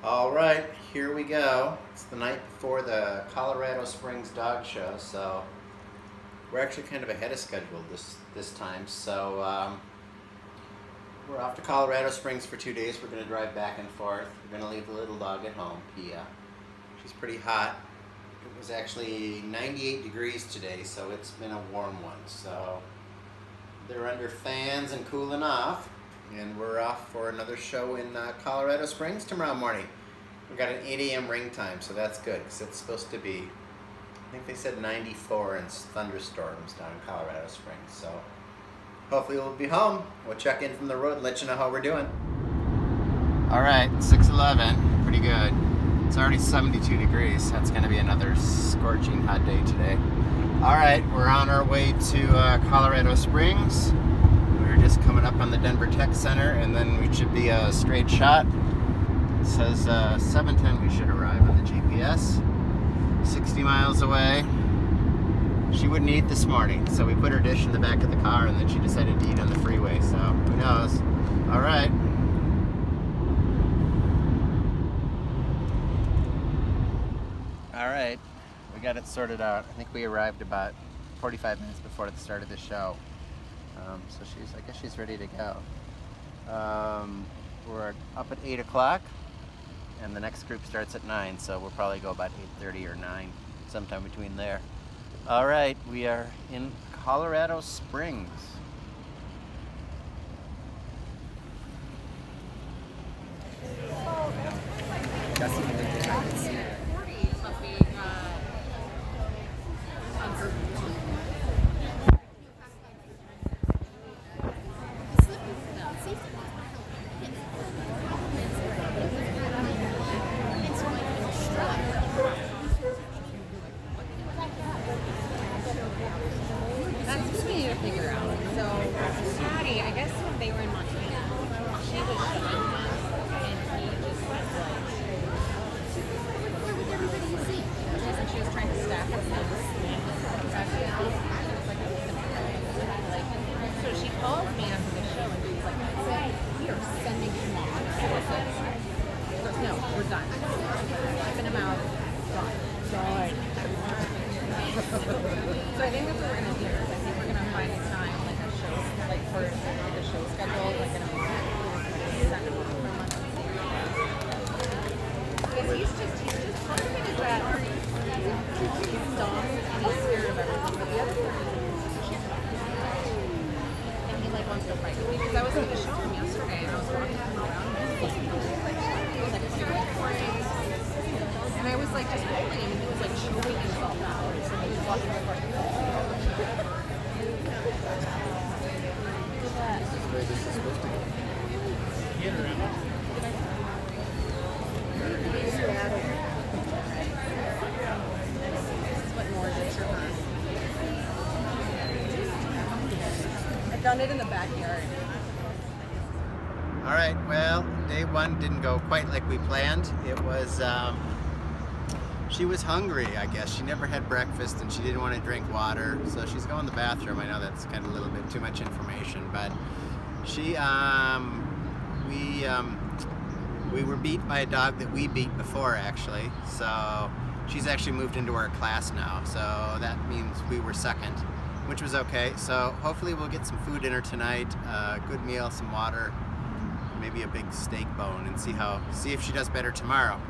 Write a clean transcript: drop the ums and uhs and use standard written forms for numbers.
All right, here we go. It's the night before the Colorado Springs Dog Show, so we're actually kind of ahead of schedule this time. So we're off to Colorado Springs for 2 days. We're going to drive back and forth. We're going to leave the little dog at home, Pia. She's pretty hot. It was actually 98 degrees today, so it's been a warm one. So they're under fans and cooling off. And we're off for another show in Colorado Springs tomorrow morning. We got an 8 a.m. ring time, so that's good because it's supposed to be, I think they said 94 and thunderstorms down in Colorado Springs. So hopefully we'll be home. We'll check in from the road and let you know how we're doing. All right, 6:11, pretty good. It's already 72 degrees. That's going to be another scorching hot day today. All right, we're on our way to Colorado Springs. We're just coming up on the Denver Tech Center, and then we should be a straight shot. It says 7:10 we should arrive on the GPS. 60 miles away. She wouldn't eat this morning, so we put her dish in the back of the car, and then she decided to eat on the freeway, so who knows. All right. All right, we got it sorted out. I think we arrived about 45 minutes before the start of the show. So I guess she's ready to go. We're up at 8 o'clock, and the next group starts at 9, so we'll probably go about 8:30 or 9, sometime between there. All right, we are in Colorado Springs. Figure out. So, Patty, I guess when they were in Montana, she was showing him, and he just was like, where would everybody see? And she was trying to stack his notes. So she called me after the show, and she was like, we are sending him on. She goes, no, we're done. Shipping him out. Done. So I think that's what we're going to do. I think we're going to find a time, like a show, like for the show schedule, like in a month. Send him off for a month. Because he's just part of it is that he's dumb and he's scared of everything. But the other part is and he like wants to fight with me because I was going to show him yesterday and I was walking him around and he was like and I was like just holding him and he was like chewing himself out. So he was walking before he I've done it in the backyard. All right, well, day one didn't go quite like we planned. It was, she was hungry, I guess. She never had breakfast and she didn't want to drink water, so she's going to the bathroom. I know that's kind of a little bit too much information, but she, we were beat by a dog that we beat before, actually. So she's actually moved into our class now, so that means we were second, which was okay. So hopefully we'll get some food in her tonight, a good meal, some water, maybe a big steak bone, and see if she does better tomorrow.